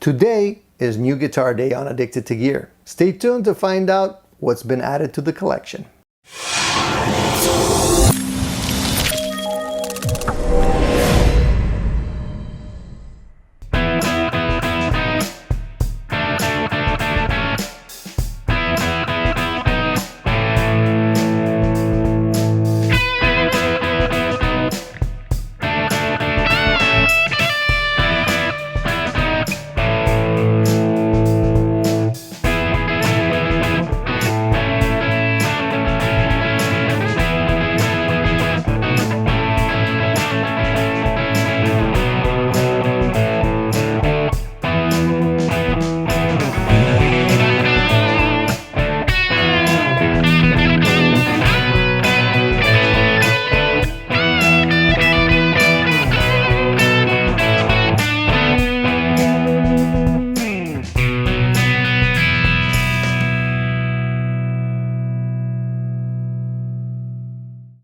Today is New Guitar Day on Addicted to Gear. Stay tuned to find out what's been added to the collection.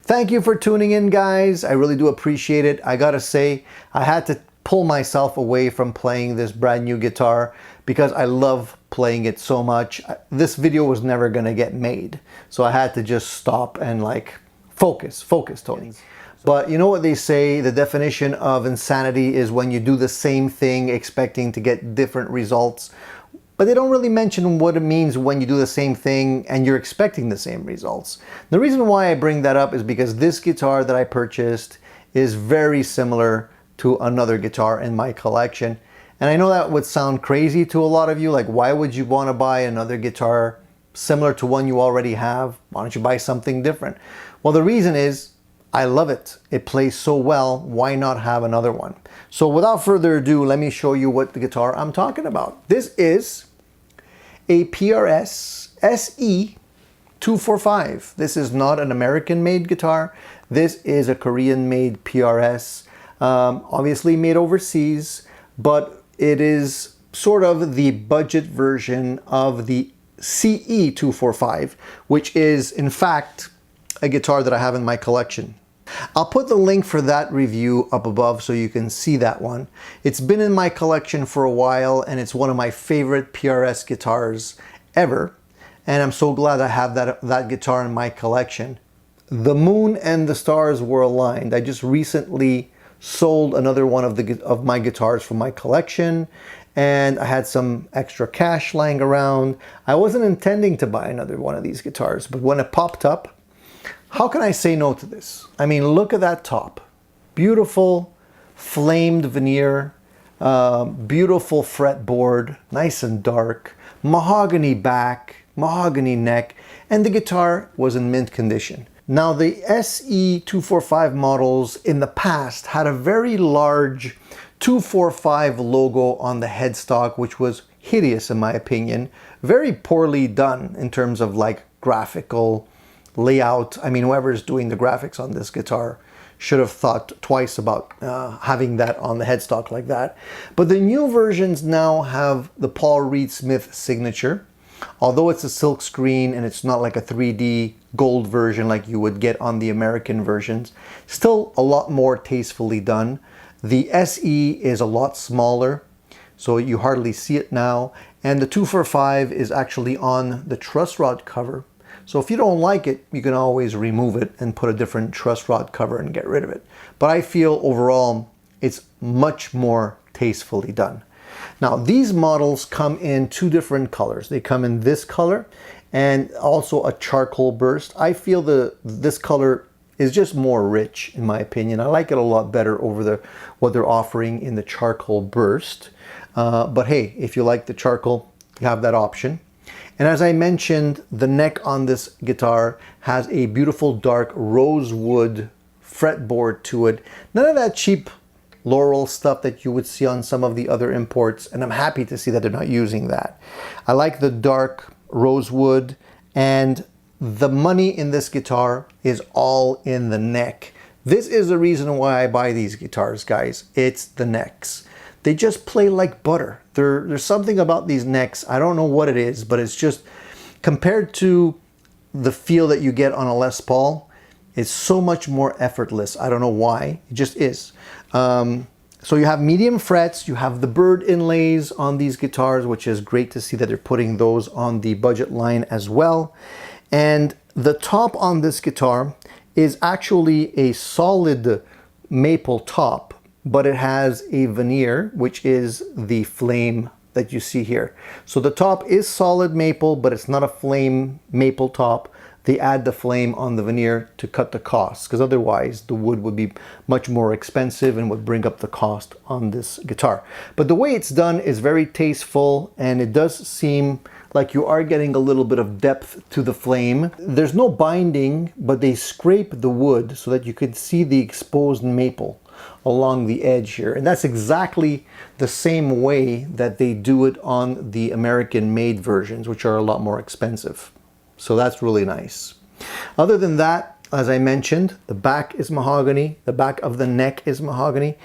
Thank you for tuning in, guys. I really do appreciate it. I gotta say, I had to pull myself away from playing this brand new guitar because I love playing it so much. This video was never gonna get made, so I had to just stop and like focus, Tony. But you know what they say, the definition of insanity is when you do the same thing expecting to get different results. But they don't really mention what it means when you do the same thing and you're expecting the same results. The reason why I bring that up is because this guitar that I purchased is very similar to another guitar in my collection. And I know that would sound crazy to a lot of you, like why would you want to buy another guitar similar to one you already have? Why don't you buy something different? Well, the reason is I love it. It plays so well, why not have another one? So without further ado, let me show you what the guitar I'm talking about. This is a PRS SE 245. This is not an American-made guitar. This is a Korean-made PRS, obviously made overseas, but it is sort of the budget version of the CE 245, which is in fact a guitar that I have in my collection. I'll put the link for that review up above so you can see that one. It's been in my collection for a while and it's one of my favorite PRS guitars ever. And I'm so glad I have that guitar in my collection. The moon and the stars were aligned. I just recently sold another one of my guitars from my collection and I had some extra cash lying around. I wasn't intending to buy another one of these guitars, but when it popped up, how can I say no to this? I mean, look at that top. Beautiful flamed veneer, beautiful fretboard, nice and dark, mahogany back, mahogany neck, and the guitar was in mint condition. Now the SE 245 models in the past had a very large 245 logo on the headstock, which was hideous in my opinion. Very poorly done in terms of like graphical layout. I mean, whoever's doing the graphics on this guitar should have thought twice about having that on the headstock like that. But the new versions now have the Paul Reed Smith signature. Although it's a silk screen and it's not like a 3D gold version like you would get on the American versions, still a lot more tastefully done. The SE is a lot smaller, so you hardly see it now. And the 245 is actually on the truss rod cover. So if you don't like it, you can always remove it and put a different truss rod cover and get rid of it. But I feel overall it's much more tastefully done. Now these models come in two different colors. They come in this color and also a charcoal burst. I feel this color is just more rich in my opinion. I like it a lot better over what they're offering in the charcoal burst. But hey, if you like the charcoal, you have that option. And as I mentioned, the neck on this guitar has a beautiful dark rosewood fretboard to it. None of that cheap Laurel stuff that you would see on some of the other imports, and I'm happy to see that they're not using that. I like the dark rosewood, and the money in this guitar is all in the neck. This is the reason why I buy these guitars, guys. It's the necks. They just play like butter. There's something about these necks. I don't know what it is, but it's just, compared to the feel that you get on a Les Paul, it's so much more effortless. I don't know why. It just is. So you have medium frets, you have the bird inlays on these guitars, which is great to see that they're putting those on the budget line as well. And the top on this guitar is actually a solid maple top, but it has a veneer, which is the flame that you see here. So the top is solid maple, but it's not a flame maple top. They add the flame on the veneer to cut the cost, because otherwise the wood would be much more expensive and would bring up the cost on this guitar. But the way it's done is very tasteful, and it does seem like you are getting a little bit of depth to the flame. There's no binding, but they scrape the wood so that you can see the exposed maple along the edge here. And that's exactly the same way that they do it on the American-made versions, which are a lot more expensive. So that's really nice. Other than that, as I mentioned, the back is mahogany. The back of the neck is mahogany.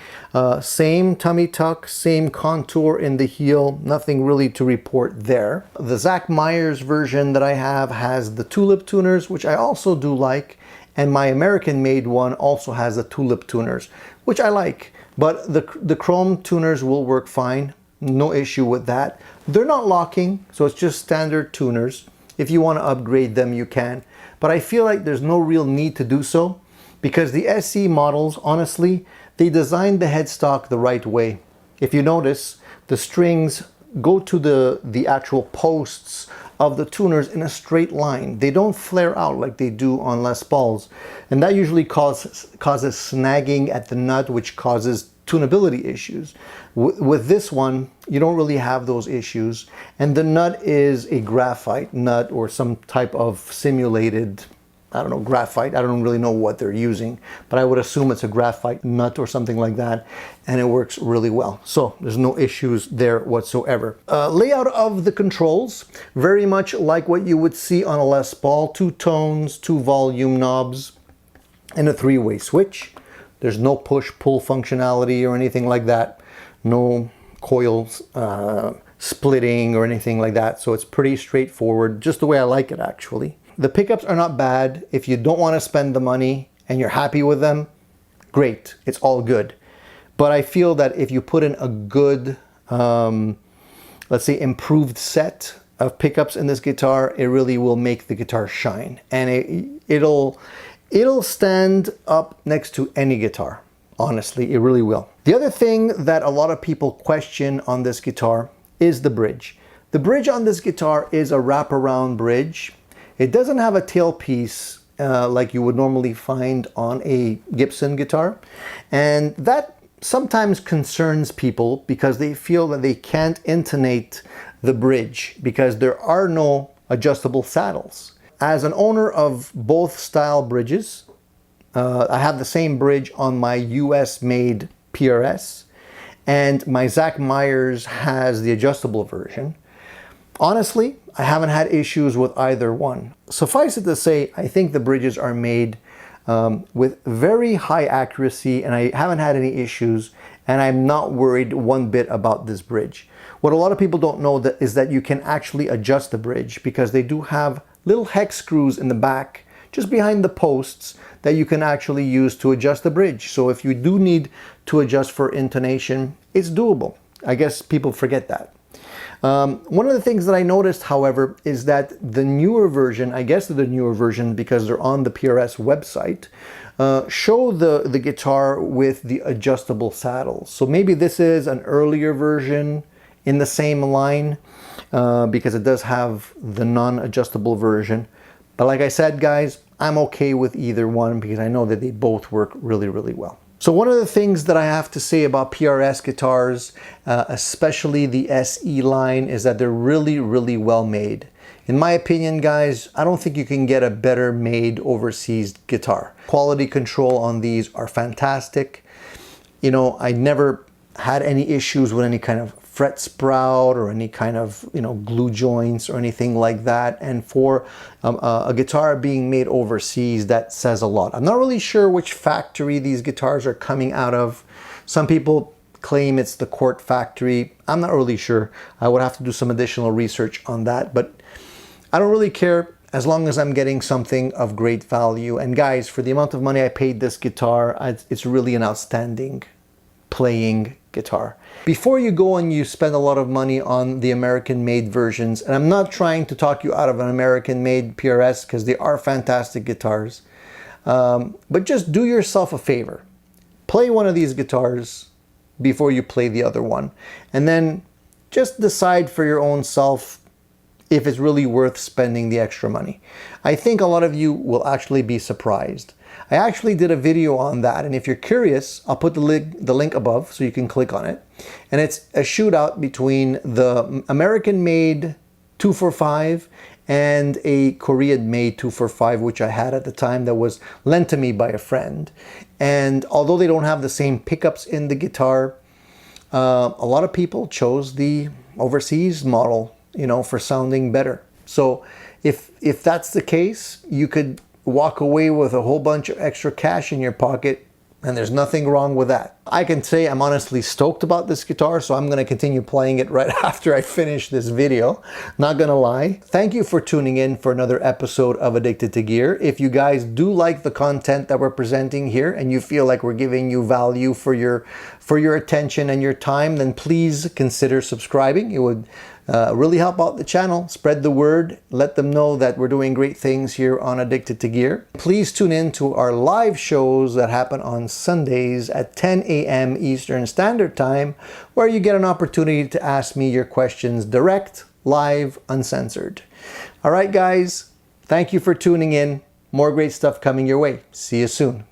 Same tummy tuck, same contour in the heel. Nothing really to report there. The Zach Myers version that I have has the tulip tuners, which I also do like. And my American-made one also has the tulip tuners, which I like. But the chrome tuners will work fine. No issue with that. They're not locking, so it's just standard tuners. If you want to upgrade them, you can. But I feel like there's no real need to do so, because the SE models, honestly, they designed the headstock the right way. If you notice, the strings go to the actual posts of the tuners in a straight line. They don't flare out like they do on Les Pauls. And that usually causes snagging at the nut, which causes tunability issues. With this one, you don't really have those issues. And the nut is a graphite nut or some type of simulated, I don't know, graphite. I don't really know what they're using, but I would assume it's a graphite nut or something like that. And it works really well. So there's no issues there whatsoever. Layout of the controls, very much like what you would see on a Les Paul. 2 tones, 2 volume knobs, and a 3-way switch. There's no push-pull functionality or anything like that. No coils splitting or anything like that. So it's pretty straightforward, just the way I like it actually. The pickups are not bad. If you don't want to spend the money and you're happy with them, great, it's all good. But I feel that if you put in a good, let's say improved set of pickups in this guitar, it really will make the guitar shine. And it'll stand up next to any guitar. Honestly, it really will. The other thing that a lot of people question on this guitar is the bridge. The bridge on this guitar is a wraparound bridge. It doesn't have a tailpiece like you would normally find on a Gibson guitar. And that sometimes concerns people because they feel that they can't intonate the bridge because there are no adjustable saddles. As an owner of both style bridges, I have the same bridge on my US made PRS, and my Zach Myers has the adjustable version. Honestly, I haven't had issues with either one. Suffice it to say, I think the bridges are made with very high accuracy, and I haven't had any issues, and I'm not worried one bit about this bridge. What a lot of people don't know is that you can actually adjust the bridge because they do have little hex screws in the back just behind the posts that you can actually use to adjust the bridge. So if you do need to adjust for intonation, it's doable. I guess people forget that. One of the things that I noticed, however, is that the newer version, I guess the newer version because they're on the PRS website, show the guitar with the adjustable saddles. So maybe this is an earlier version in the same line because it does have the non-adjustable version. But like I said, guys, I'm okay with either one because I know that they both work really, really well. So one of the things that I have to say about PRS guitars, especially the SE line, is that they're really, really well made. In my opinion, guys, I don't think you can get a better made overseas guitar. Quality control on these are fantastic. You know, I never had any issues with any kind of fret sprout or any kind of, you know, glue joints or anything like that. And for a guitar being made overseas, that says a lot. I'm not really sure which factory these guitars are coming out of. Some people claim it's the Court factory. I'm not really sure. I would have to do some additional research on that, but I don't really care as long as I'm getting something of great value. And guys, for the amount of money I paid this guitar, it's really an outstanding playing guitar. Before you go and you spend a lot of money on the American-made versions, and I'm not trying to talk you out of an American-made PRS because they are fantastic guitars, but just do yourself a favor. Play one of these guitars before you play the other one, and then just decide for your own self if it's really worth spending the extra money. I think a lot of you will actually be surprised. I actually did a video on that, and if you're curious, I'll put the link above so you can click on it. And it's a shootout between the American-made 245 and a Korean-made 245, which I had at the time that was lent to me by a friend. And although they don't have the same pickups in the guitar, a lot of people chose the overseas model, you know, for sounding better. So if that's the case, you could walk away with a whole bunch of extra cash in your pocket, and there's nothing wrong with that. I can say I'm honestly stoked about this guitar, so I'm going to continue playing it right after I finish this video. Not gonna lie. Thank you for tuning in for another episode of Addicted to Gear. If you guys do like the content that we're presenting here and you feel like we're giving you value for your attention and your time, then please consider subscribing. It would really help out the channel. Spread the word. Let them know that we're doing great things here on Addicted to Gear. Please tune in to our live shows that happen on Sundays at 10 a.m. Eastern Standard Time, where you get an opportunity to ask me your questions direct, live, uncensored. All right, guys. Thank you for tuning in. More great stuff coming your way. See you soon.